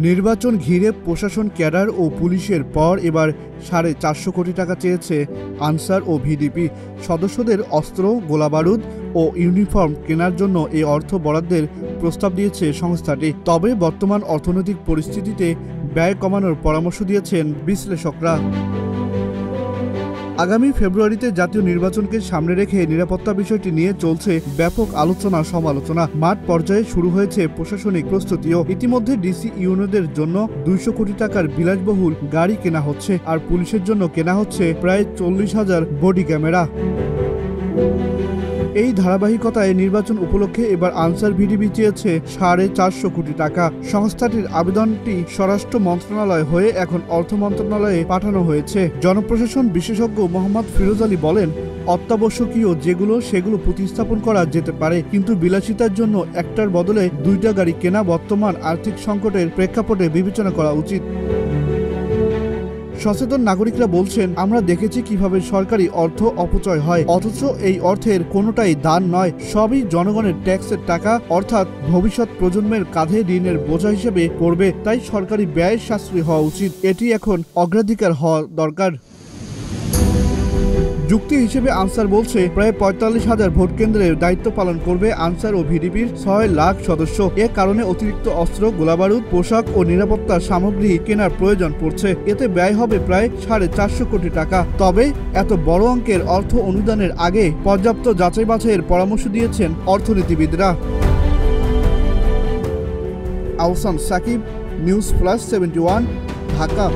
নির্বাচন ঘিরে প্রশাসন, ক্যাডার ও পুলিশের পর এবার 450 কোটি টাকা চেয়েছে আনসার ও ভিডিপি। সদস্যদের অস্ত্র, গোলাবারুদ ও ইউনিফর্ম কেনার জন্য এই অর্থ বরাদ্দের প্রস্তাব দিয়েছে সংস্থাটি। তবে বর্তমান অর্থনৈতিক পরিস্থিতিতে ব্যয় কমানোর পরামর্শ দিয়েছেন বিশ্লেষকরা। আগামী ফেব্রুয়ারিতে জাতীয় নির্বাচনকে সামনে রেখে নিরাপত্তা বিষয়টি নিয়ে চলছে ব্যাপক আলোচনা সমালোচনা। মাঠ পর্যায়ে শুরু হয়েছে প্রশাসনিক প্রস্তুতিও। ইতিমধ্যে ডিসি ইউনিয়নদের জন্য 200 কোটি টাকার বিলাসবহুল গাড়ি কেনা হচ্ছে, আর পুলিশের জন্য কেনা হচ্ছে প্রায় 40,000 বডি ক্যামেরা। এই ধারাবাহিকতায় নির্বাচন উপলক্ষে এবার আনসার ভিডিপি চেয়েছে 450 কোটি টাকা। সংস্থাটির আবেদনটি স্বরাষ্ট্র মন্ত্রণালয় হয়ে এখন অর্থ মন্ত্রণালয়ে পাঠানো হয়েছে। জনপ্রশাসন বিশেষজ্ঞ মোহাম্মদ ফিরোজ আলী বলেন, অত্যাবশ্যকীয় সেগুলো প্রতিস্থাপন করা যেতে পারে, কিন্তু বিলাসিতার জন্য একটার বদলে 2টা গাড়ি কেনা বর্তমান আর্থিক সংকটের প্রেক্ষাপটে বিবেচনা করা উচিত। সচেতন নাগরিকরা বলছেন, আমরা দেখেছি কিভাবে সরকারি অর্থ অপচয় হয়, অথচ এই অর্থের কোনোটাই দান নয়, সবই জনগণের ট্যাক্সের টাকা, অর্থাৎ ভবিষ্যৎ প্রজন্মের কাঁধে ঋণের বোঝা হিসেবে পড়বে। তাই সরকারি ব্যয় সাশ্রয়ী হওয়া উচিত, এটি এখন অগ্রাধিকার হওয়া দরকার। যুক্তি হিসেবে আনসার বলছে, প্রায় 45,000 ভোট কেন্দ্রের দায়িত্ব পালন করবে আনসার ও ভিডিপির 6 লাখ সদস্য। এ কারণে অতিরিক্ত অস্ত্র, গোলাবারুদ, পোশাক ও নিরাপত্তা সামগ্রী কেনার প্রয়োজন পড়ছে। এতে ব্যয় হবে প্রায় 450 কোটি টাকা। তবে এত বড় অঙ্কের অর্থ অনুদানের আগে পর্যাপ্ত যাচাই বাছাইয়ের পরামর্শ দিয়েছেন অর্থনীতিবিদরা। Ahsan Sakib, news plus 71, Dhaka.